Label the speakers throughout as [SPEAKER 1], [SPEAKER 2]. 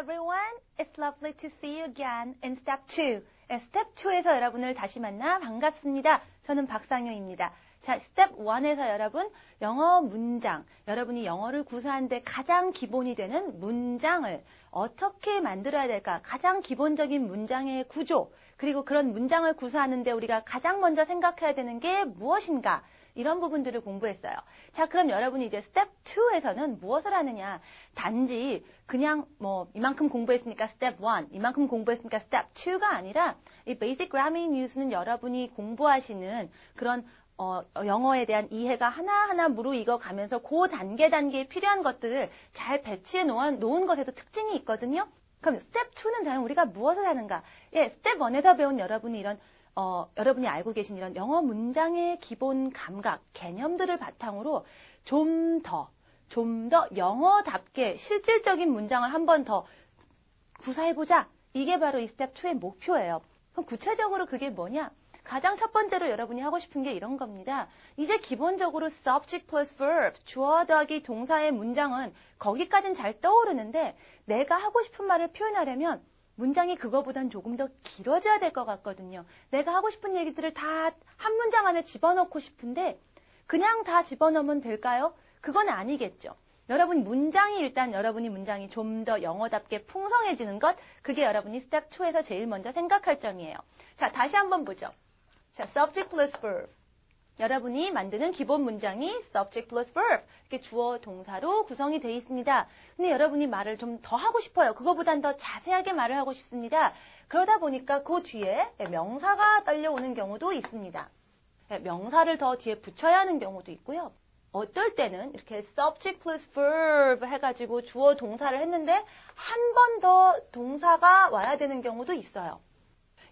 [SPEAKER 1] everyone. It's lovely to see you again in Step 2. Step 2에서 여러분을 다시 만나 반갑습니다. 저는 박상효입니다. 자, Step 1에서 여러분 영어 문장, 여러분이 영어를 구사하는데 가장 기본이 되는 문장을 어떻게 만들어야 될까? 가장 기본적인 문장의 구조, 그리고 그런 문장을 구사하는데 우리가 가장 먼저 생각해야 되는 게 무엇인가? 이런 부분들을 공부했어요. 자, 그럼 여러분이 이제 스텝 2에서는 무엇을 하느냐? 단지 그냥 이만큼 공부했으니까 스텝 1, 이만큼 공부했으니까 스텝 2가 아니라 이 베이직 그래머 뉴스는 여러분이 공부하시는 그런 영어에 대한 이해가 하나하나 무르익어 가면서 그 단계에 필요한 것들을 잘 배치해 놓은 것에도 특징이 있거든요. 그럼 스텝 2는 과연 우리가 무엇을 하는가? 예, 스텝 1에서 배운 여러분이 여러분이 알고 계신 이런 영어 문장의 기본 감각, 개념들을 바탕으로 좀 더 영어답게 실질적인 문장을 한 번 더 구사해보자. 이게 바로 이 스텝 2의 목표예요. 그럼 구체적으로 그게 뭐냐? 가장 첫 번째로 여러분이 하고 싶은 게 이런 겁니다. 이제 기본적으로 subject plus verb, 주어 더하기 동사의 문장은 거기까지는 잘 떠오르는데 내가 하고 싶은 말을 표현하려면 문장이 그거보단 조금 더 길어져야 될 것 같거든요. 내가 하고 싶은 얘기들을 다 한 문장 안에 집어넣고 싶은데 그냥 다 집어넣으면 될까요? 그건 아니겠죠. 여러분이 문장이 좀 더 영어답게 풍성해지는 것, 그게 여러분이 스텝 2에서 제일 먼저 생각할 점이에요. 자, 다시 한번 보죠. 자, subject plus verb. 여러분이 만드는 기본 문장이 subject plus verb, 이렇게 주어 동사로 구성이 되어 있습니다. 근데 여러분이 말을 좀 더 하고 싶어요. 그거보단 더 자세하게 말을 하고 싶습니다. 그러다 보니까 그 뒤에 명사가 딸려오는 경우도 있습니다. 명사를 더 뒤에 붙여야 하는 경우도 있고요. 어떨 때는 이렇게 subject plus verb 해가지고 주어 동사를 했는데 한 번 더 동사가 와야 되는 경우도 있어요.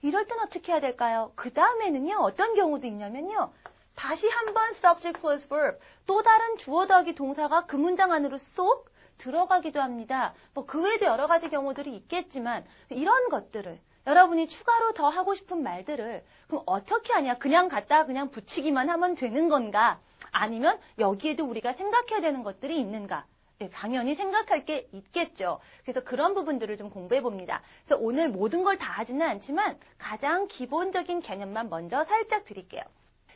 [SPEAKER 1] 이럴 땐 어떻게 해야 될까요? 그 다음에는요, 어떤 경우도 있냐면요. 다시 한번 subject plus verb, 또 다른 주어 더하기 동사가 그 문장 안으로 쏙 들어가기도 합니다. 그 외에도 여러 가지 경우들이 있겠지만 이런 것들을 여러분이 추가로 더 하고 싶은 말들을 그럼 어떻게 하냐? 그냥 갖다 그냥 붙이기만 하면 되는 건가? 아니면 여기에도 우리가 생각해야 되는 것들이 있는가? 네, 당연히 생각할 게 있겠죠. 그래서 그런 부분들을 좀 공부해 봅니다. 그래서 오늘 모든 걸 다 하지는 않지만 가장 기본적인 개념만 먼저 살짝 드릴게요.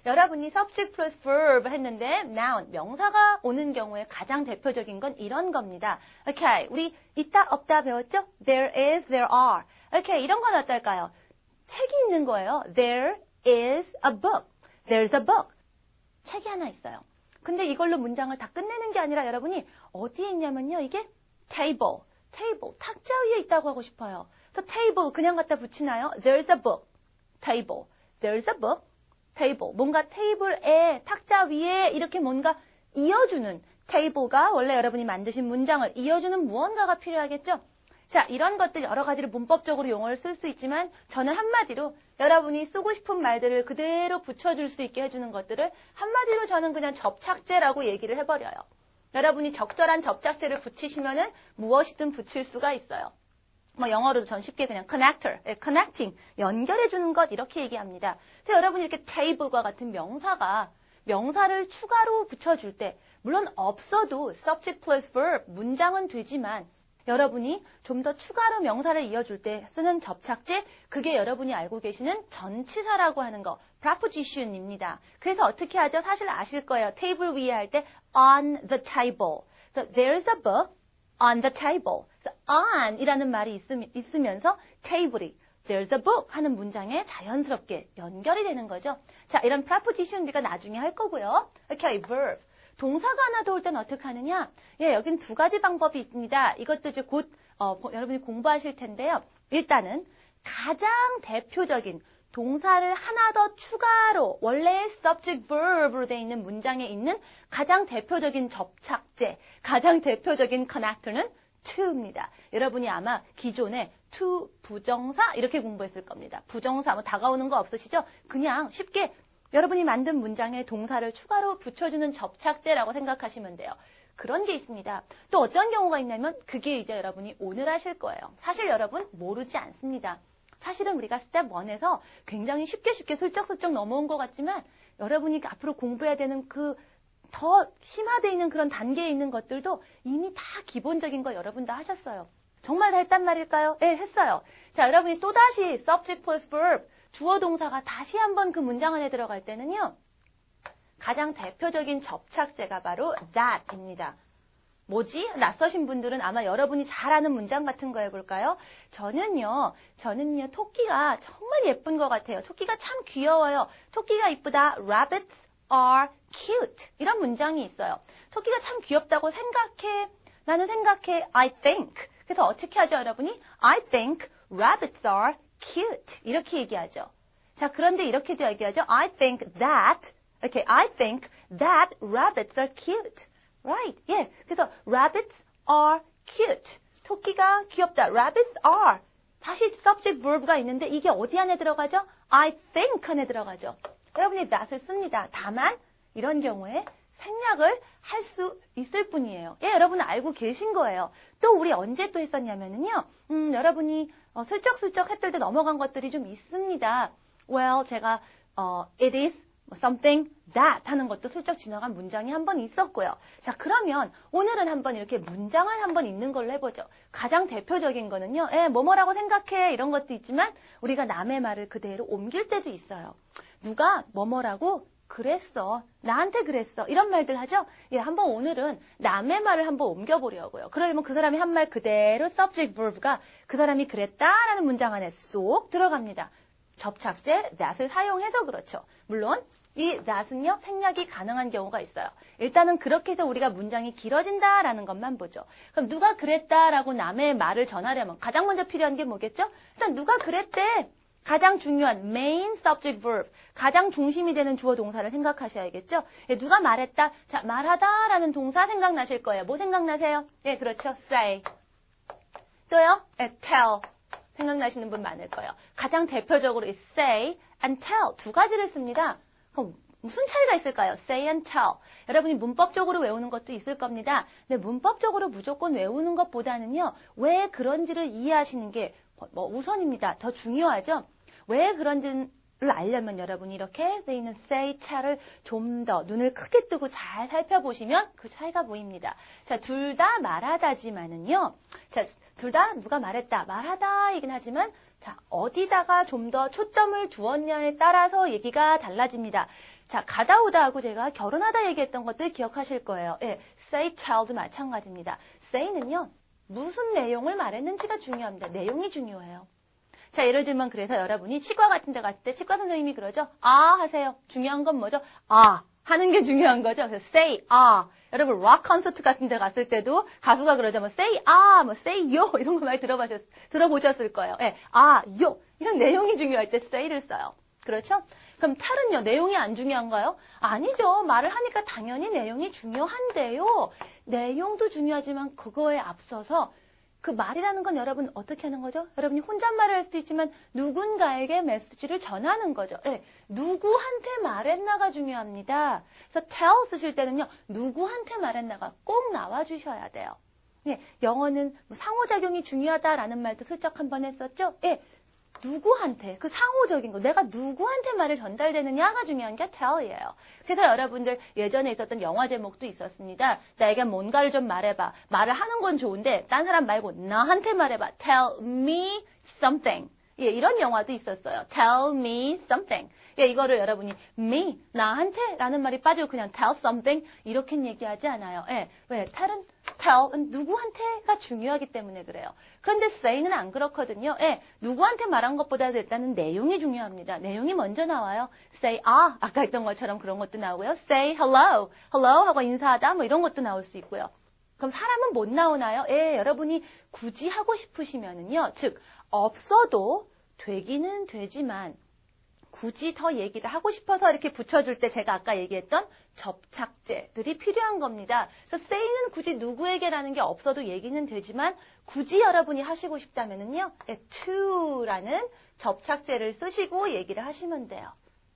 [SPEAKER 1] 여러분이 subject plus verb 했는데 noun, 명사가 오는 경우에 가장 대표적인 건 이런 겁니다. 오케이, 우리 있다 없다 배웠죠? There is, there are. 오케이, 이런 건 어떨까요? 책이 있는 거예요. There is a book. There's a book. 책이 하나 있어요. 근데 이걸로 문장을 다 끝내는 게 아니라 여러분이 어디에 있냐면요. 이게 table, 탁자 위에 있다고 하고 싶어요. 그래서 table 그냥 갖다 붙이나요? There's a book, table. There's a book, table. 뭔가 테이블에 탁자 위에 이렇게 뭔가 이어주는 table가 원래 여러분이 만드신 문장을 이어주는 무언가가 필요하겠죠? 자, 이런 것들 여러 가지를 문법적으로 용어를 쓸 수 있지만 저는 한마디로 여러분이 쓰고 싶은 말들을 그대로 붙여줄 수 있게 해주는 것들을 한마디로 저는 그냥 접착제라고 얘기를 해버려요. 여러분이 적절한 접착제를 붙이시면은 무엇이든 붙일 수가 있어요. 영어로도 전 쉽게 그냥 connector, connecting, 연결해주는 것 이렇게 얘기합니다. 그래서 여러분이 이렇게 table과 같은 명사를 추가로 붙여줄 때 물론 없어도 subject plus verb 문장은 되지만 여러분이 좀 더 추가로 명사를 이어줄 때 쓰는 접착제, 그게 여러분이 알고 계시는 전치사라고 하는 거, preposition입니다. 그래서 어떻게 하죠? 사실 아실 거예요. 테이블 위에 할 때 on the table. So there's a book on the table. So on 이라는 말이 있으면서 테이블이 there's a book 하는 문장에 자연스럽게 연결이 되는 거죠. 자, 이런 preposition 우리가 나중에 할 거고요. 오케이, verb. 동사가 하나 더 올 때는 어떻게 하느냐? 예, 여긴 두 가지 방법이 있습니다. 이것도 이제 곧 여러분이 공부하실 텐데요. 일단은 가장 대표적인 동사를 하나 더 추가로 원래의 subject verb로 되어 있는 문장에 있는 가장 대표적인 접착제, 가장 대표적인 connector는 to입니다. 여러분이 아마 기존에 to 부정사 이렇게 공부했을 겁니다. 부정사 다가오는 거 없으시죠? 그냥 쉽게 여러분이 만든 문장에 동사를 추가로 붙여주는 접착제라고 생각하시면 돼요. 그런 게 있습니다. 또 어떤 경우가 있냐면 그게 이제 여러분이 오늘 하실 거예요. 사실 여러분 모르지 않습니다. 사실은 우리가 스텝 1에서 굉장히 쉽게 슬쩍슬쩍 넘어온 것 같지만 여러분이 앞으로 공부해야 되는 그 더 심화되어 있는 그런 단계에 있는 것들도 이미 다 기본적인 거 여러분 다 하셨어요. 정말 다 했단 말일까요? 네, 했어요. 자, 여러분이 또다시 subject plus verb, 주어 동사가 다시 한번 그 문장 안에 들어갈 때는요. 가장 대표적인 접착제가 바로 that입니다. 뭐지? 낯서신 분들은 아마 여러분이 잘 아는 문장 같은 거 해볼까요? 저는요, 토끼가 정말 예쁜 것 같아요. 토끼가 참 귀여워요. 토끼가 이쁘다. Rabbits are cute. 이런 문장이 있어요. 토끼가 참 귀엽다고 생각해. 나는 생각해. I think. 그래서 어떻게 하죠, 여러분이? I think rabbits are cute. 이렇게 얘기하죠. 자, 그런데 이렇게도 얘기하죠. I think that rabbits are cute. Right. 예. 그래서 rabbits are cute. 토끼가 귀엽다. Rabbits are. 다시 subject verb가 있는데 이게 어디 안에 들어가죠? I think 안에 들어가죠. 여러분이 that을 씁니다. 다만 이런 경우에 생략을 할 수 있을 뿐이에요. 예, 여러분은 알고 계신 거예요. 또 우리 언제 또 했었냐면은요. 여러분이 슬쩍슬쩍 했을 때 넘어간 것들이 좀 있습니다. Well, 제가 it is something that 하는 것도 슬쩍 지나간 문장이 한번 있었고요. 자, 그러면 오늘은 한번 이렇게 문장을 한번 읽는 걸로 해보죠. 가장 대표적인 거는요. 뭐뭐라고 생각해 이런 것도 있지만 우리가 남의 말을 그대로 옮길 때도 있어요. 누가 뭐뭐라고 그랬어. 나한테 그랬어. 이런 말들 하죠? 예, 한번 오늘은 남의 말을 한번 옮겨보려고요. 그러면 그 사람이 한 말 그대로 subject verb가 그 사람이 그랬다라는 문장 안에 쏙 들어갑니다. 접착제 that을 사용해서 그렇죠. 물론 이 that은요 생략이 가능한 경우가 있어요. 일단은 그렇게 해서 우리가 문장이 길어진다라는 것만 보죠. 그럼 누가 그랬다라고 남의 말을 전하려면 가장 먼저 필요한 게 뭐겠죠? 일단 누가 그랬대. 가장 중요한 main subject verb, 가장 중심이 되는 주어 동사를 생각하셔야겠죠? 예, 누가 말했다? 자, 말하다라는 동사 생각나실 거예요. 뭐 생각나세요? 예, 그렇죠. say. 또요? 예, tell. 생각나시는 분 많을 거예요. 가장 대표적으로 이 say and tell 두 가지를 씁니다. 그럼 무슨 차이가 있을까요? say and tell. 여러분이 문법적으로 외우는 것도 있을 겁니다. 근데 문법적으로 무조건 외우는 것보다는요. 왜 그런지를 이해하시는 게 우선입니다. 더 중요하죠? 왜 그런지를 알려면 여러분이 이렇게 돼 있는 say, tell을 좀 더 눈을 크게 뜨고 잘 살펴보시면 그 차이가 보입니다. 자, 둘 다 말하다지만은요. 자, 둘 다 누가 말했다, 말하다이긴 하지만 자, 어디다가 좀 더 초점을 두었냐에 따라서 얘기가 달라집니다. 자, 가다 오다 하고 제가 결혼하다 얘기했던 것들 기억하실 거예요. 예, say, tell도 마찬가지입니다. say는요. 무슨 내용을 말했는지가 중요합니다. 내용이 중요해요. 자, 예를 들면 그래서 여러분이 치과 같은 데 갔을 때 치과 선생님이 그러죠. 아 하세요. 중요한 건 뭐죠? 아 하는 게 중요한 거죠. 그래서 say 아. 여러분 락 콘서트 같은 데 갔을 때도 가수가 그러죠. 뭐 say 아, 뭐 say yo 이런 거 많이 들어보셨을 거예요. 예, 아, yo 이런 내용이 중요할 때 say를 써요. 그렇죠? 그럼 tell은요. 내용이 안 중요한가요? 아니죠. 말을 하니까 당연히 내용이 중요한데요. 내용도 중요하지만 그거에 앞서서 그 말이라는 건 여러분 어떻게 하는 거죠? 여러분이 혼잣말을 할 수도 있지만 누군가에게 메시지를 전하는 거죠. 네, 누구한테 말했나가 중요합니다. 그래서 tell 쓰실 때는요. 누구한테 말했나가 꼭 나와주셔야 돼요. 네, 영어는 뭐 상호작용이 중요하다라는 말도 슬쩍 한번 했었죠? 네, 누구한테, 그 상호적인 거, 내가 누구한테 말을 전달되느냐가 중요한 게 tell이에요. 그래서 여러분들 예전에 있었던 영화 제목도 있었습니다. 나에게 뭔가를 좀 말해봐. 말을 하는 건 좋은데 딴 사람 말고 나한테 말해봐. Tell me something. 예, 이런 영화도 있었어요. Tell me something. 예, 이거를 여러분이 me, 나한테 라는 말이 빠지고 그냥 tell something 이렇게 얘기하지 않아요. 예, 왜? tell은 누구한테가 중요하기 때문에 그래요. 그런데 say는 안 그렇거든요. 예, 누구한테 말한 것보다도 일단은 내용이 중요합니다. 내용이 먼저 나와요. say 아까 했던 것처럼 그런 것도 나오고요. say hello 하고 인사하다 뭐 이런 것도 나올 수 있고요. 그럼 사람은 못 나오나요? 예, 여러분이 굳이 하고 싶으시면은요. 즉 없어도 되기는 되지만 굳이 더 얘기를 하고 싶어서 이렇게 붙여줄 때 제가 아까 얘기했던 접착제들이 필요한 겁니다. 그래서 say는 굳이 누구에게라는 게 없어도 얘기는 되지만 굳이 여러분이 하시고 싶다면은요, to라는 접착제를 쓰시고 얘기를 하시면 돼요.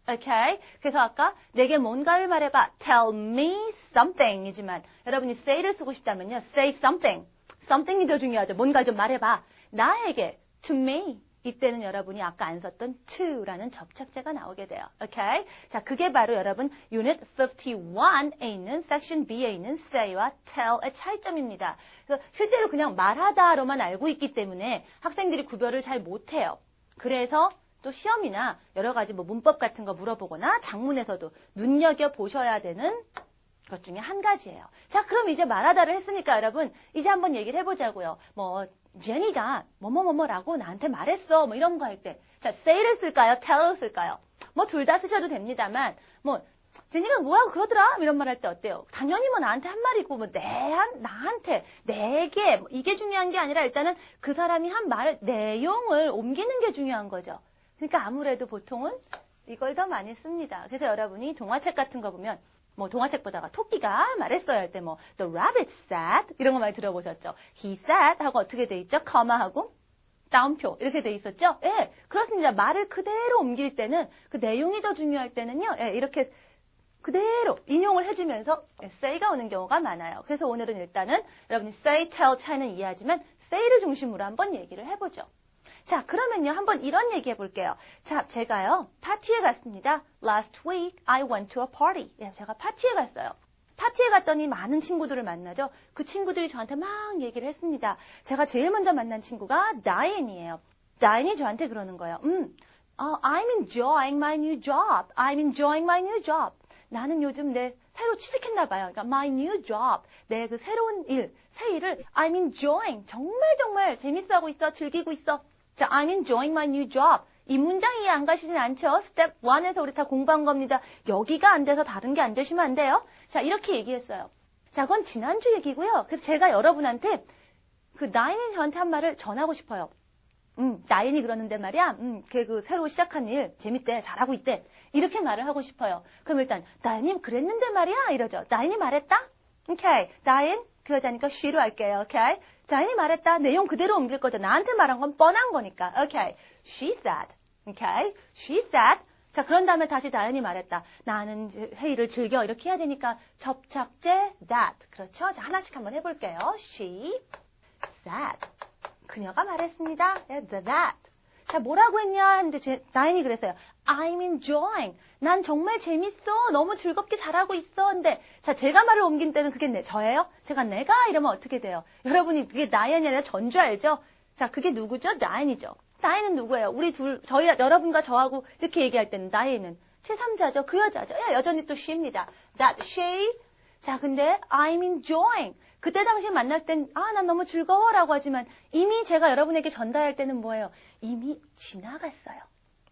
[SPEAKER 1] 오케이? 그래서 아까 내게 뭔가를 말해봐. Tell me something이지만 여러분이 say를 쓰고 싶다면요, say something. something이 더 중요하죠. 뭔가 좀 말해봐. 나에게, to me. 이때는 여러분이 아까 안 썼던 to라는 접착제가 나오게 돼요. 오케이? 자, 그게 바로 여러분 Unit 51에 있는 Section B에 있는 say와 tell의 차이점입니다. 그래서 실제로 그냥 말하다로만 알고 있기 때문에 학생들이 구별을 잘 못해요. 그래서 또 시험이나 여러 가지 뭐 문법 같은 거 물어보거나 장문에서도 눈여겨보셔야 되는 것 중에 한 가지예요. 자, 그럼 이제 말하다를 했으니까 여러분 이제 한번 얘기를 해보자고요. 뭐 제니가 뭐뭐뭐뭐라고 나한테 말했어 뭐 이런 거 할 때 자, say를 쓸까요? tell을 쓸까요? 뭐 둘 다 쓰셔도 됩니다만 뭐 제니가 뭐라고 그러더라 이런 말 할 때 어때요? 당연히 뭐 나한테 한 말이고 뭐 나한테 내게 뭐 이게 중요한 게 아니라 일단은 그 사람이 한 말 내용을 ом기는 게 중요한 거죠. 그러니까 아무래도 보통은 이걸 더 많이 씁니다. 그래서 여러분이 동화책 같은 거 보면 뭐 동화책 보다가 토끼가 말했어야 할 때 뭐 the rabbit said 이런 거 많이 들어보셨죠? he said 하고 어떻게 돼 있죠? 커마하고 따옴표 이렇게 돼 있었죠? 예, 그렇습니다. 말을 그대로 옮길 때는 그 내용이 더 중요할 때는요. 예, 이렇게 그대로 인용을 해주면서 say가 오는 경우가 많아요. 그래서 오늘은 일단은 여러분이 say, tell 차이는 이해하지만 say를 중심으로 한번 얘기를 해보죠. 자, 그러면요, 한번 이런 얘기 해볼게요. 자, 제가요, 파티에 갔습니다. Last week, I went to a party. 예, 제가 파티에 갔어요. 파티에 갔더니 많은 친구들을 만나죠. 그 친구들이 저한테 막 얘기를 했습니다. 제가 제일 먼저 만난 친구가 다이앤이에요. 다이앤이 저한테 그러는 거예요. I'm enjoying my new job. I'm enjoying my new job. 나는 요즘 새로 취직했나 봐요. 그러니까 my new job. 내 그 새로운 일, 새 일을 I'm enjoying. 정말 재밌어하고 있어. 즐기고 있어. 자, I'm enjoying my new job. 이 문장 이해 안 가시진 않죠? 스텝 1에서 우리 다 공부한 겁니다. 여기가 안 돼서 다른 게 안 되시면 안 돼요. 자, 이렇게 얘기했어요. 자, 그건 지난주 얘기고요. 그래서 제가 여러분한테 그 나인이 저한테 한 말을 전하고 싶어요. 나인이 그러는데 말이야. 걔 그 새로 시작한 일 재밌대. 잘하고 있대. 이렇게 말을 하고 싶어요. 그럼 일단 나인이 그랬는데 말이야. 이러죠. 나인이 말했다? 오케이. 나인 그 여자니까 she로 할게요. 오케이. 나인이 말했다. 내용 그대로 옮길 거죠. 나한테 말한 건 뻔한 거니까. 오케이. She said. 오케이. She said. 자, 그런 다음에 다시 나연이 말했다. 나는 회의를 즐겨. 이렇게 해야 되니까 접착제 that. 그렇죠? 자, 하나씩 한번 해볼게요. She said. 그녀가 말했습니다. that. 자, 뭐라고 했냐 했는데 나연이 그랬어요. I'm enjoying. 난 정말 재밌어. 너무 즐겁게 잘하고 있어. 근데 자, 제가 말을 옮긴 때는 그게 저예요? 제가 내가 이러면 어떻게 돼요? 여러분이 그게 나연이 아니라 전주 알죠? 자, 그게 누구죠? 나연이죠. 나연은 누구예요? 우리 저희 여러분과 저하고 이렇게 얘기할 때는 나연은 제3자죠. 그 여자죠. 여전히 또 she입니다. That she. 자, 근데 I'm enjoying. 그때 당시 만날 땐 난 너무 즐거워라고 하지만 이미 제가 여러분에게 전달할 때는 뭐예요? 이미 지나갔어요.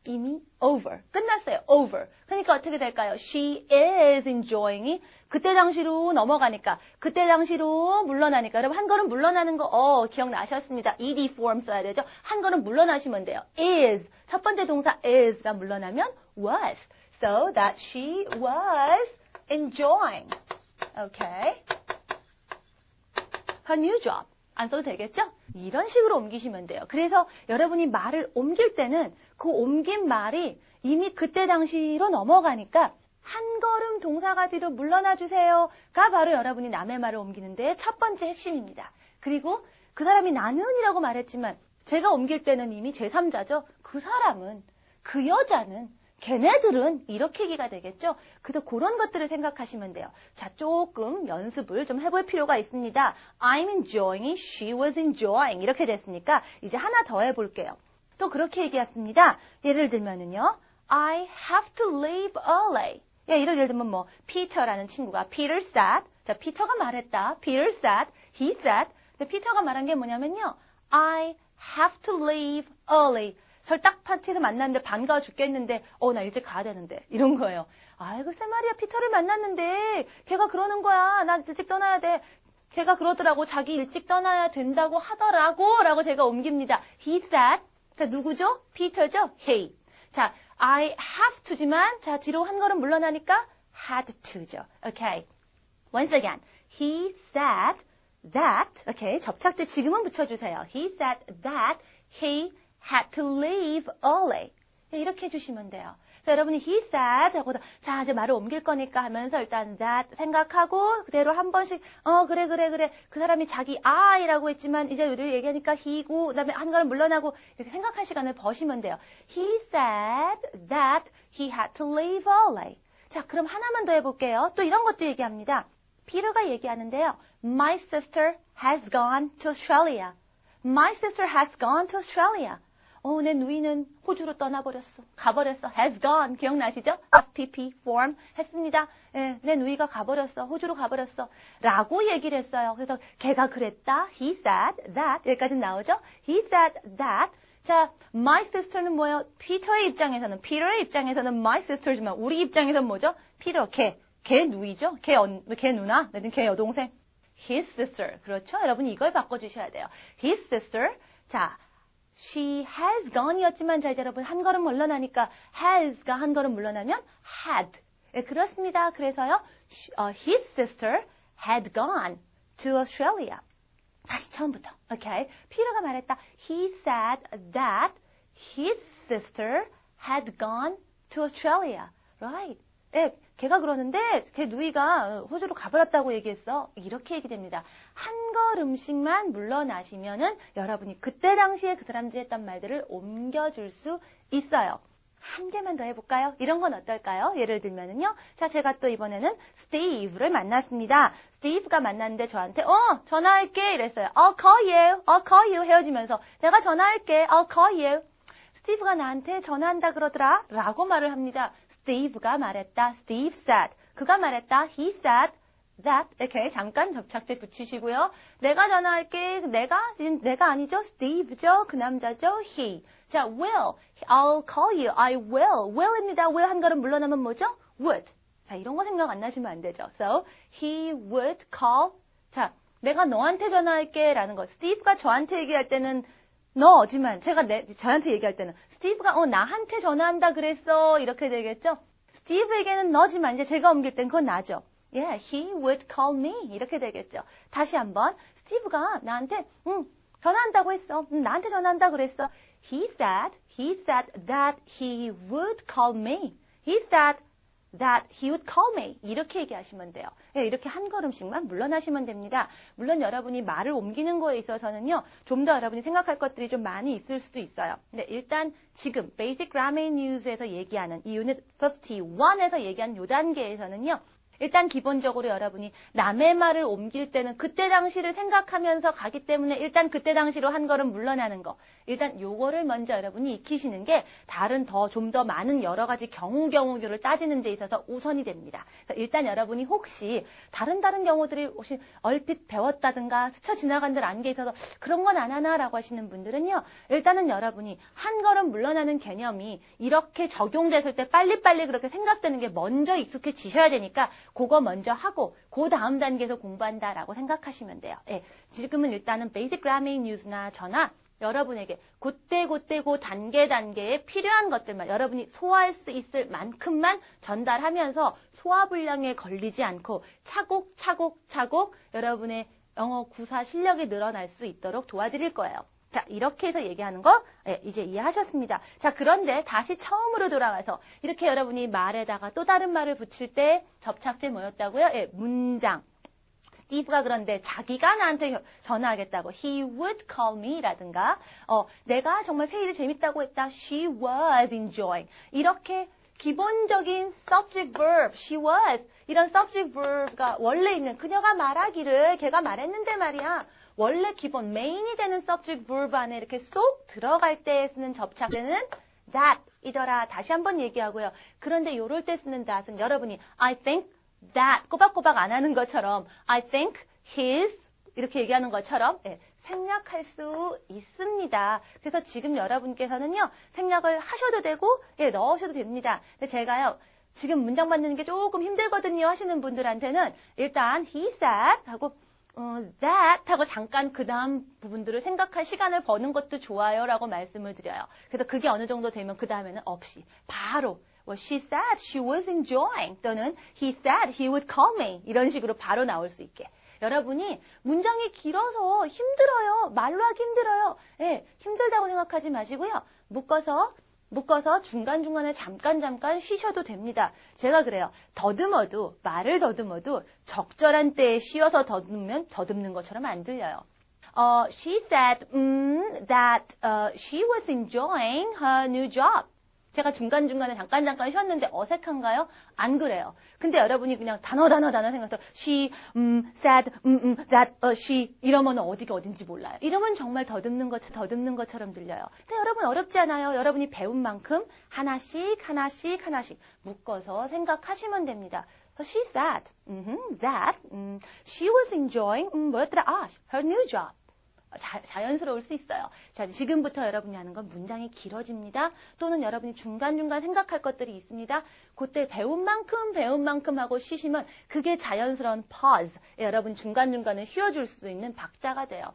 [SPEAKER 1] 이미 over. 끝났어요. over. 그러니까 어떻게 될까요? She is enjoying이 그때 당시로 넘어가니까 그때 당시로 물러나니까 여러분 한 걸음 물러나는 거 기억나셨습니다. ed form 써야 되죠. 한 걸음 물러나시면 돼요. is. 첫 번째 동사 is가 물러나면 was. So that she was enjoying. Okay. her new job. 안 써도 되겠죠? 이런 식으로 옮기시면 돼요. 그래서 여러분이 말을 옮길 때는 그 옮긴 말이 이미 그때 당시로 넘어가니까 한 걸음 동사가 뒤로 물러나 주세요가 바로 여러분이 남의 말을 옮기는데 첫 번째 핵심입니다. 그리고 그 사람이 나는이라고 말했지만 제가 옮길 때는 이미 제3자죠. 그 사람은, 그 여자는, 걔네들은 이렇게 얘기가 되겠죠. 그래서 그런 것들을 생각하시면 돼요. 자, 조금 연습을 좀 해볼 필요가 있습니다. I'm enjoying, she was enjoying 이렇게 됐으니까 이제 하나 더 해볼게요. 또 그렇게 얘기했습니다. 예를 들면은요. I have to leave early. 예를 들면 뭐 피터라는 친구가 Peter said. 자, 피터가 말했다. Peter said, he said. 근데 피터가 말한 게 뭐냐면요. I have to leave early. 절 딱 파티에서 만났는데 반가워 죽겠는데 나 일찍 가야 되는데 이런 거예요. 글쎄 말이야 피터를 만났는데 걔가 그러는 거야. 나 일찍 떠나야 돼. 걔가 그러더라고. 자기 일찍 떠나야 된다고 하더라고 라고 제가 옮깁니다. He said. 자, 누구죠? 피터죠? He. 자, I have to지만 자 뒤로 한 걸음 물러나니까 had to죠. Okay. Once again. He said that. Okay. 접착제 지금은 붙여주세요. He said that he had to leave early. 이렇게 해주시면 돼요. 그래서 여러분이 he said 하고 자 이제 말을 옮길 거니까 하면서 일단 that 생각하고 그대로 한 번씩 그래 그 사람이 자기 I라고 했지만 이제 우리 얘기하니까 he고 그다음에 한 걸음 물러나고 이렇게 생각할 시간을 버시면 돼요. He said that he had to leave early. 자 그럼 하나만 더 해볼게요. 또 이런 것도 얘기합니다. 피터가 얘기하는데요. My sister has gone to Australia. My sister has gone to Australia. 내 누이는 호주로 떠나버렸어. 가버렸어. has gone. 기억나시죠? FPP form 했습니다. 예, 내 누이가 가버렸어. 호주로 가버렸어. 라고 얘기를 했어요. 그래서 걔가 그랬다. He said that. 여기까지 나오죠? He said that. 자, my sister는 뭐예요? 피터의 입장에서는, 피터의 입장에서는 my sister지만 우리 입장에서는 뭐죠? 피터, 걔 누이죠? 걔 누나? 내든 걔 여동생. His sister. 그렇죠? 여러분 이걸 바꿔주셔야 돼요. His sister. 자, she has gone이었지만 자 이제 여러분 한 걸음 물러나니까 has가 한 걸음 물러나면 had. 네, 그렇습니다. 그래서요. His sister had gone to Australia. 다시 처음부터. 오케이. 피터가 말했다. He said that his sister had gone to Australia. Right. 네, 걔가 그러는데 걔 누이가 호주로 가버렸다고 얘기했어. 이렇게 얘기됩니다. 한 걸음씩만 물러나시면은 여러분이 그때 당시에 그 사람들이 했던 말들을 옮겨줄 수 있어요. 한 개만 더 해볼까요? 이런 건 어떨까요? 예를 들면은요. 자, 제가 또 이번에는 스티브를 만났습니다. 스티브가 만났는데 저한테 전화할게 이랬어요. I'll call you 헤어지면서 내가 전화할게. I'll call you. 스티브가 나한테 전화한다 그러더라 라고 말을 합니다. 스티브가 말했다. Steve said. 그가 말했다. He said that. 이렇게 잠깐 접착제 붙이시고요. 내가 전화할게. 내가 아니죠. 스티브죠. 그 남자죠. He. 자, will. I'll call you. I will. will입니다. will 한 걸음 물러나면 뭐죠? would. 자, 이런 거 생각 안 나시면 안 되죠. So, he would call. 자, 내가 너한테 전화할게 라는 거. 스티브가 저한테 얘기할 때는 너지만 제가 저한테 얘기할 때는 스티브가 나한테 전화한다 그랬어 이렇게 되겠죠. 스티브에게는 너지만 이제 제가 옮길 땐 그건 나죠. Yeah, he would call me 이렇게 되겠죠. 다시 한번 스티브가 나한테 전화한다고 했어. 나한테 전화한다 그랬어. He said that he would call me. He said that he would call me. 이렇게 얘기하시면 돼요. 네, 이렇게 한 걸음씩만 물러나시면 됩니다. 물론 여러분이 말을 옮기는 거에 있어서는요. 좀 더 여러분이 생각할 것들이 좀 많이 있을 수도 있어요. 근데 일단 지금 Basic Grammar News에서 얘기하는 이 유닛 51에서 얘기한 요 단계에서는요. 일단 기본적으로 여러분이 남의 말을 옮길 때는 그때 당시를 생각하면서 가기 때문에 일단 그때 당시로 한 걸음 물러나는 거. 일단 요거를 먼저 여러분이 익히시는 게 다른 좀 더 많은 여러 가지 경우를 따지는 데 있어서 우선이 됩니다. 일단 여러분이 혹시 다른 경우들이 혹시 얼핏 배웠다든가 스쳐 지나간들 아는 게 있어서 그런 건 안 하나라고 하시는 분들은요. 일단은 여러분이 한 걸음 물러나는 개념이 이렇게 적용됐을 때 빨리빨리 그렇게 생각되는 게 먼저 익숙해지셔야 되니까 그거 먼저 하고 그 다음 단계에서 공부한다라고 생각하시면 돼요. 예, 지금은 일단은 Basic Grammar News나 저나 여러분에게 그때 그 단계에 필요한 것들만 여러분이 소화할 수 있을 만큼만 전달하면서 소화불량에 걸리지 않고 차곡차곡 여러분의 영어 구사 실력이 늘어날 수 있도록 도와드릴 거예요. 자, 이렇게 해서 얘기하는 거 이제 이해하셨습니다. 자, 그런데 다시 처음으로 돌아와서 이렇게 여러분이 말에다가 또 다른 말을 붙일 때 접착제 뭐였다고요? 예, 문장. 스티브가 그런데 자기가 나한테 전화하겠다고 he would call me 라든가 내가 정말 세일이 재밌다고 했다. She was enjoying. 이렇게 기본적인 subject verb, she was 이런 subject verb가 원래 있는 그녀가 말하기를 걔가 말했는데 말이야. 원래 기본 메인이 되는 subject verb 안에 이렇게 쏙 들어갈 때 쓰는 접착제는 that 이더라. 다시 한번 얘기하고요. 그런데 요럴 때 쓰는 that은 여러분이 I think that 꼬박꼬박 안 하는 것처럼 I think his 이렇게 얘기하는 것처럼 생략할 수 있습니다. 그래서 지금 여러분께서는요. 생략을 하셔도 되고 넣으셔도 됩니다. 근데 제가요. 지금 문장 만드는 게 조금 힘들거든요 하시는 분들한테는 일단 he said 하고 that 하고 잠깐 그 다음 부분들을 생각할 시간을 버는 것도 좋아요 라고 말씀을 드려요. 그래서 그게 어느 정도 되면 그 다음에는 없이 바로 she said she was enjoying 또는 he said he would call me 이런 식으로 바로 나올 수 있게. 여러분이 문장이 길어서 힘들어요. 말로 하기 힘들어요. 힘들다고 생각하지 마시고요. 묶어서 묶어서 중간중간에 잠깐 쉬셔도 됩니다. 제가 그래요. 말을 더듬어도 적절한 때에 쉬어서 더듬는 것처럼 안 들려요. She said that she was enjoying her new job. 제가 중간중간에 잠깐 쉬었는데 어색한가요? 안 그래요. 근데 여러분이 그냥 단어 생각해서 she said that she 이러면 어디가 어딘지 몰라요. 이러면 정말 더듬는 것처럼 들려요. 근데 여러분 어렵지 않아요. 여러분이 배운 만큼 하나씩 묶어서 생각하시면 됩니다. She said that she was enjoying her new job. 자연스러울 수 있어요. 자, 지금부터 여러분이 하는 건 문장이 길어집니다. 또는 여러분이 중간중간 생각할 것들이 있습니다. 그때 배운 만큼 하고 쉬시면 그게 자연스러운 pause. 여러분 중간중간에 쉬어줄 수 있는 박자가 돼요.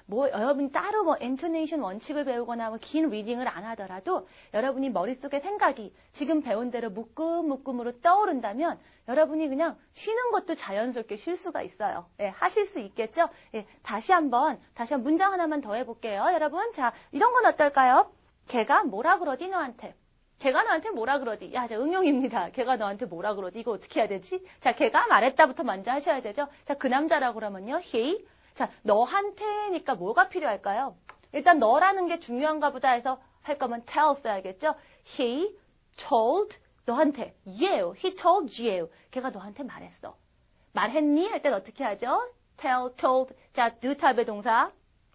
[SPEAKER 1] 여러분이 따로 intonation 원칙을 배우거나 긴 리딩을 안 하더라도 여러분이 머릿속에 생각이 지금 배운 대로 묶음으로 떠오른다면 여러분이 그냥 쉬는 것도 자연스럽게 쉴 수가 있어요. 예, 하실 수 있겠죠? 예, 다시 한번 문장 하나만 더 해볼게요. 여러분, 자, 이런 건 어떨까요? 걔가 뭐라 그러디 너한테? 걔가 너한테 뭐라 그러디? 야, 자, 응용입니다. 걔가 너한테 뭐라 그러디? 이거 어떻게 해야 되지? 자, 걔가 말했다부터 먼저 하셔야 되죠? 자, 그 남자라고 그러면요. he. 자, 너한테니까 뭐가 필요할까요? 일단 너라는 게 중요한가 보다 해서 할 거면 tell 써야겠죠? He told 너한테 you. He told you. 걔가 너한테 말했어. 말했니? 할 땐 어떻게 하죠? tell, told. 자, do 타입의 동사.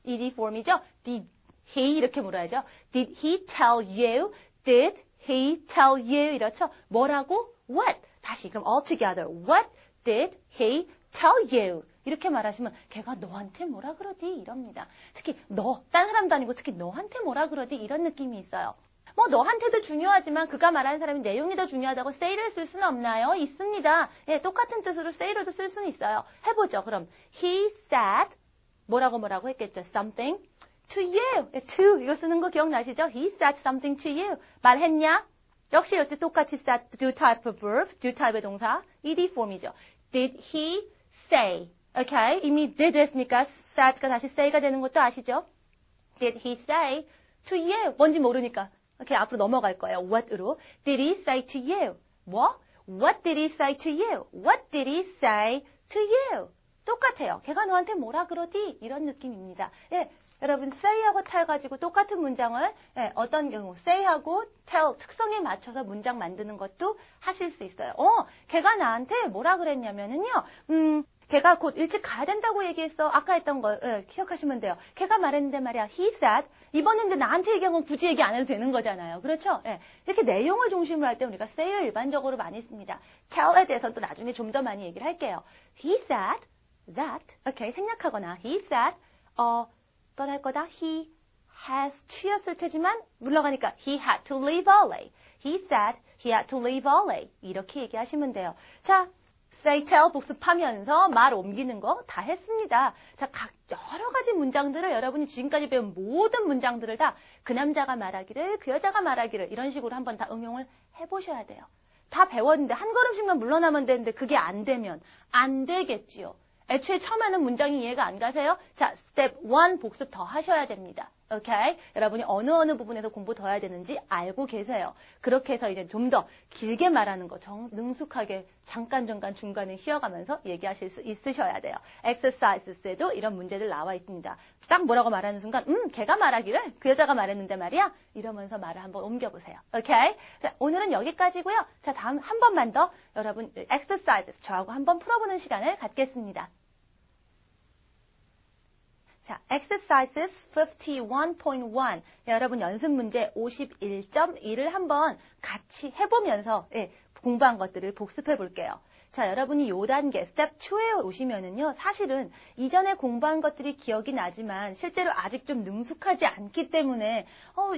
[SPEAKER 1] ed form이죠? Did he 이렇게 물어야죠. Did he tell you? Did he tell you? 이렇죠? 뭐라고? What? 다시 그럼 all together. What did he tell you? 이렇게 말하시면 걔가 너한테 뭐라 그러지? 이럽니다. 특히 딴 사람도 아니고 특히 너한테 뭐라 그러지? 이런 느낌이 있어요. 너한테도 중요하지만 그가 말하는 사람이 내용이 더 중요하다고 say를 쓸 수는 없나요? 있습니다. 예, 똑같은 뜻으로 say로도 쓸 수는 있어요. 해보죠. 그럼 he said 뭐라고 했겠죠? something to you. 예, to 이거 쓰는 거 기억나시죠? He said something to you. 말했냐? 역시 여기 똑같이 said do type of verb, do type의 동사, ed form이죠. Did he say? 오케이. 이미 did 했으니까 said가 다시 say가 되는 것도 아시죠? Did he say to you? 뭔지 모르니까. 오케이, 앞으로 넘어갈 거예요. what으로. Did he say to you? 뭐? What did he say to you? What did he say to you? 똑같아요. 걔가 너한테 뭐라 그러디? 이런 느낌입니다. 예, 여러분 say하고 tell 가지고 똑같은 문장을 어떤 경우 say하고 tell 특성에 맞춰서 문장 만드는 것도 하실 수 있어요. 걔가 나한테 뭐라 그랬냐면은요. 걔가 곧 일찍 가야 된다고 얘기했어. 아까 했던 거 기억하시면 돼요. 걔가 말했는데 말이야. He said. 이번에 이제 나한테 얘기한 건 굳이 얘기 안 해도 되는 거잖아요. 그렇죠? 예. 이렇게 내용을 중심으로 할 때 우리가 say를 일반적으로 많이 씁니다. tell에 대해서는 또 나중에 좀 더 많이 얘기를 할게요. He said that. 오케이, 생략하거나 he said 또 할 거다. He has to였을 테지만 물러가니까 he had to leave early. He said he had to leave early. 이렇게 얘기하시면 돼요. 자, say, tell 복습하면서 말 옮기는 거 다 했습니다. 자, 여러 가지 문장들을 여러분이 지금까지 배운 모든 문장들을 다 그 남자가 말하기를, 그 여자가 말하기를 이런 식으로 한번 다 응용을 해보셔야 돼요. 다 배웠는데 한 걸음씩만 물러나면 되는데 그게 안 되면 안 되겠지요. 애초에 처음 하는 문장이 이해가 안 가세요? 자, 스텝 1 복습 더 하셔야 됩니다. 오케이? 여러분이 어느 부분에서 공부 더 해야 되는지 알고 계세요. 그렇게 해서 이제 좀 더 길게 말하는 거 능숙하게 잠깐 중간에 쉬어가면서 얘기하실 수 있으셔야 돼요. exercises에도 이런 문제들 나와 있습니다. 딱 뭐라고 말하는 순간 걔가 말하기를 그 여자가 말했는데 말이야 이러면서 말을 한번 옮겨보세요. 오케이? 자, 오늘은 여기까지고요. 자, 다음 한 번만 더 여러분 exercises 저하고 한번 풀어보는 시간을 갖겠습니다. 자, exercises 51.1. 여러분 연습 문제 51.1을 한번 같이 해보면서 공부한 것들을 복습해 볼게요. 자, 여러분이 요 단계, 스텝 2에 오시면은요, 사실은 이전에 공부한 것들이 기억이 나지만 실제로 아직 좀 능숙하지 않기 때문에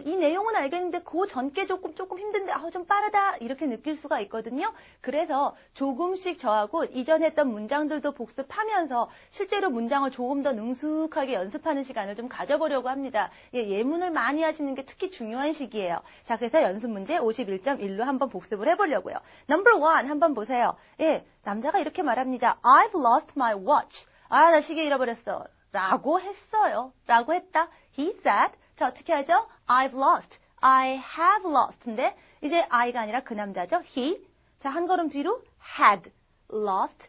[SPEAKER 1] 이 내용은 알겠는데 그 전께 조금 힘든데 좀 빠르다 이렇게 느낄 수가 있거든요. 그래서 조금씩 저하고 이전에 했던 문장들도 복습하면서 실제로 문장을 조금 더 능숙하게 연습하는 시간을 좀 가져보려고 합니다. 예문을 많이 하시는 게 특히 중요한 시기예요. 자, 그래서 연습 문제 51.1로 한번 복습을 해보려고요. Number 1 한번 보세요. 남자가 이렇게 말합니다. I've lost my watch. 나 시계 잃어버렸어. 라고 했어요. 라고 했다. He said. 자, 어떻게 하죠? I've lost. I have lost인데 이제 I가 아니라 그 남자죠. He. 자, 한 걸음 뒤로 had lost.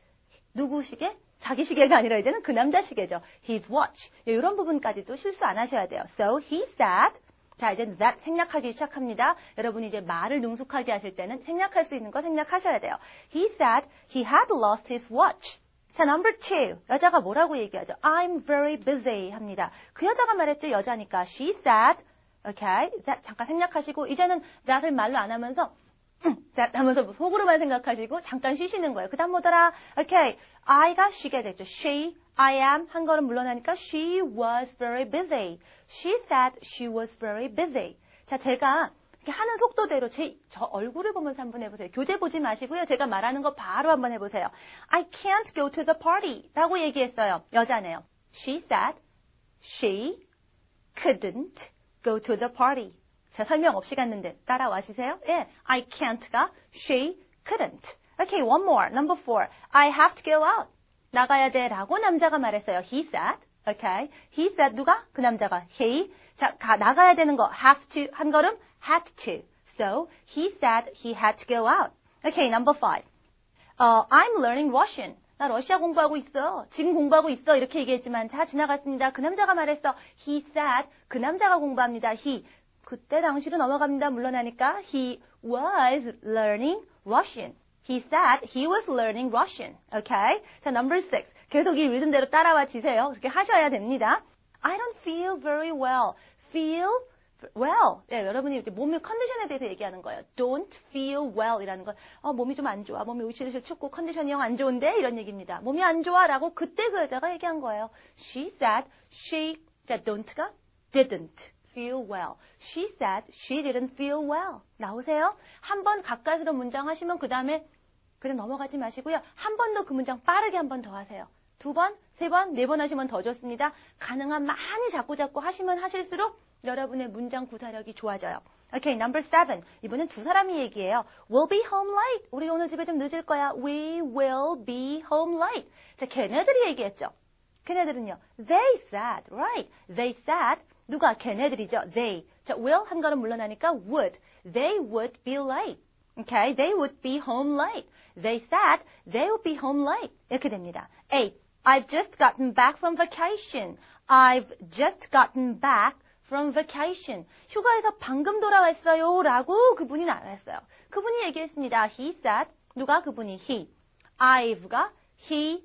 [SPEAKER 1] 누구 시계? 자기 시계가 아니라 이제는 그 남자 시계죠. His watch. 이런 부분까지도 실수 안 하셔야 돼요. So he said. 자, 이제 that 생략하기 시작합니다. 여러분이 이제 말을 능숙하게 하실 때는 생략할 수 있는 거 생략하셔야 돼요. He said he had lost his watch. 자, number 2. 여자가 뭐라고 얘기하죠? I'm very busy 합니다. 그 여자가 말했죠. 여자니까. She said. Okay. that 잠깐 생략하시고 이제는 that을 말로 안 하면서 that 하면서 속으로만 생각하시고 잠깐 쉬시는 거예요. 그 다음 뭐더라? Okay. I가 she가 됐죠. She, I am 한 걸음 물러나니까 she was very busy. She said she was very busy. 자, 제가 이렇게 하는 속도대로 저 얼굴을 보면서 한번 해보세요. 교재 보지 마시고요. 제가 말하는 거 바로 한번 해보세요. I can't go to the party 라고 얘기했어요. 여자네요. She said she couldn't go to the party. 자, 설명 없이 갔는데 따라와시세요. 예, I can't가 she couldn't. Okay, one more. Number 4. I have to go out. 나가야 돼 라고 남자가 말했어요. He said. Okay. He said 누가? 그 남자가. He. 자, 나가야 되는 거. have to 한 걸음 had to. So he said he had to go out. Okay, number 5. I'm learning Russian. 나 러시아 공부하고 있어. 지금 공부하고 있어. 이렇게 얘기했지만 자, 지나갔습니다. 그 남자가 말했어. He said. 그 남자가 공부합니다. He. 그때 당시로 넘어갑니다. 물러나니까 he was learning Russian. He said he was learning Russian. Okay? 자, number 6. 계속 이 리듬 대로 따라와 주세요. 그렇게 하셔야 됩니다. I don't feel very well. Feel well. 네, 여러분이 이렇게 몸의 컨디션에 대해서 얘기하는 거예요. Don't feel well 이라는 건 몸이 좀 안 좋아. 몸이 으실으실 춥고 컨디션이 영 안 좋은데 이런 얘기입니다. 몸이 안 좋아라고 그때 그 여자가 얘기한 거예요. She said 자, don't가 didn't feel well. She said she didn't feel well. 나오세요? 한 번 가까스로 문장 하시면 그 다음에 그냥 넘어가지 마시고요. 한 번 더 그 문장 빠르게 한 번 더 하세요. 2번, 3번, 4번 하시면 더 좋습니다. 가능한 많이 자꾸 하시면 하실수록 여러분의 문장 구사력이 좋아져요. Okay, number 7. 이번엔 두 사람이 얘기해요. We'll be home late. 우리 오늘 집에 좀 늦을 거야. We will be home late. 자, 걔네들이 얘기했죠. 걔네들은요. They said, right? They said. 누가? 걔네들이죠. They. 자, will 한 걸음 물러나니까 would. They would be late. Okay, they would be home late. They said they would be home late. 이렇게 됩니다. 8. I've just gotten back from vacation. I've just gotten back from vacation. 휴가에서 방금 돌아왔어요. 라고 그분이 말했어요. 그분이 얘기했습니다. He said. 누가? 그분이 he. I've가 he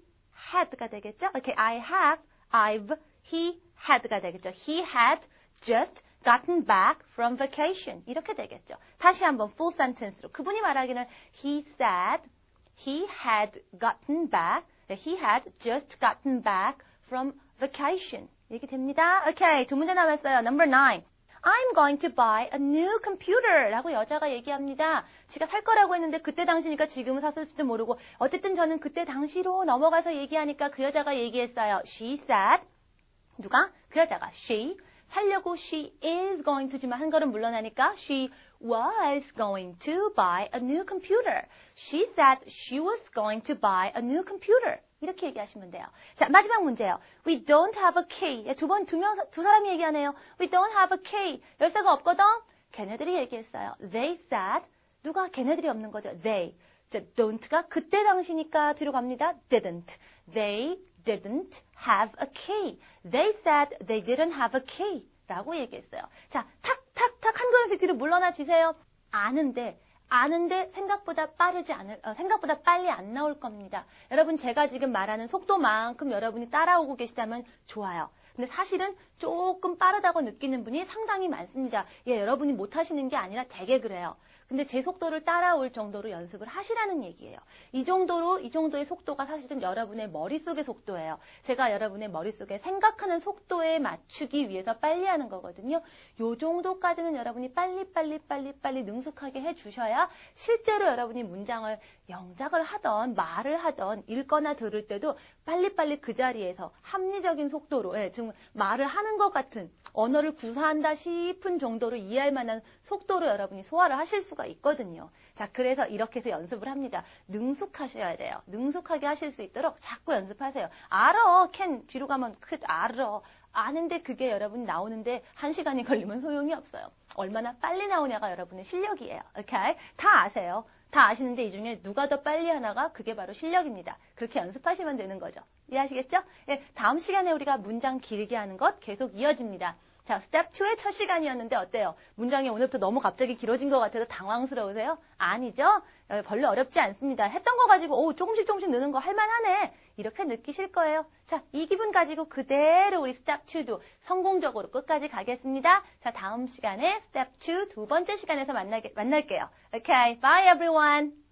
[SPEAKER 1] had가 되겠죠? Okay, I have, I've, he had가 되겠죠. He had just gotten back from vacation. 이렇게 되겠죠. 다시 한번 full sentence로. 그분이 말하기는 he said he had gotten back, he had just gotten back from vacation. 이렇게 됩니다. Okay, 두 문제 남았어요. Number 9. I'm going to buy a new computer 라고 여자가 얘기합니다. 지가 살 거라고 했는데 그때 당시니까 지금은 샀을지도 모르고 어쨌든 저는 그때 당시로 넘어가서 얘기하니까 그 여자가 얘기했어요. She said. 누가? 그 여자가. She. 살려고 she is going to지만 한 걸음 물러나니까 she was going to buy a new computer. She said she was going to buy a new computer. 이렇게 얘기하시면 돼요. 자, 마지막 문제예요. We don't have a key. 두 사람이 얘기하네요. We don't have a key. 열쇠가 없거든? 걔네들이 얘기했어요. They said. 누가? 걔네들이 없는 거죠. They. 자, don't가 그때 당시니까 뒤로 갑니다. Didn't. They didn't have a key. They said they didn't have a key. 라고 얘기했어요. 자, 탁탁탁 한 걸음씩 뒤로 물러나 주세요. 아는데 생각보다 생각보다 빨리 안 나올 겁니다. 여러분, 제가 지금 말하는 속도만큼 여러분이 따라오고 계시다면 좋아요. 근데 사실은 조금 빠르다고 느끼는 분이 상당히 많습니다. 예, 여러분이 못하시는 게 아니라 되게 그래요. 근데 제 속도를 따라올 정도로 연습을 하시라는 얘기예요. 이 정도의 속도가 사실은 여러분의 머릿속의 속도예요. 제가 여러분의 머릿속에 생각하는 속도에 맞추기 위해서 빨리 하는 거거든요. 요 정도까지는 여러분이 빨리 능숙하게 해주셔야 실제로 여러분이 문장을 영작을 하던 말을 하던 읽거나 들을 때도 빨리 그 자리에서 합리적인 속도로 지금 말을 하는 것 같은 언어를 구사한다 싶은 정도로 이해할 만한 속도로 여러분이 소화를 하실 수가 있거든요. 자, 그래서 이렇게 해서 연습을 합니다. 능숙하셔야 돼요. 능숙하게 하실 수 있도록 자꾸 연습하세요. 알아. can 뒤로 가면 could 알아. 아는데 그게 여러분 나오는데 1시간이 걸리면 소용이 없어요. 얼마나 빨리 나오냐가 여러분의 실력이에요. 오케이? 다 아세요. 다 아시는데 이 중에 누가 더 빨리 하나가 그게 바로 실력입니다. 그렇게 연습하시면 되는 거죠. 이해하시겠죠? 예, 다음 시간에 우리가 문장 길게 하는 것 계속 이어집니다. 자, 스텝 2의 첫 시간이었는데 어때요? 문장이 오늘부터 너무 갑자기 길어진 것 같아서 당황스러우세요? 아니죠? 별로 어렵지 않습니다. 했던 거 가지고 조금씩 느는 거 할만하네. 이렇게 느끼실 거예요. 자, 이 기분 가지고 그대로 우리 스텝 2도 성공적으로 끝까지 가겠습니다. 자, 다음 시간에 스텝 2 두 번째 시간에서 만날게요. Okay, bye everyone.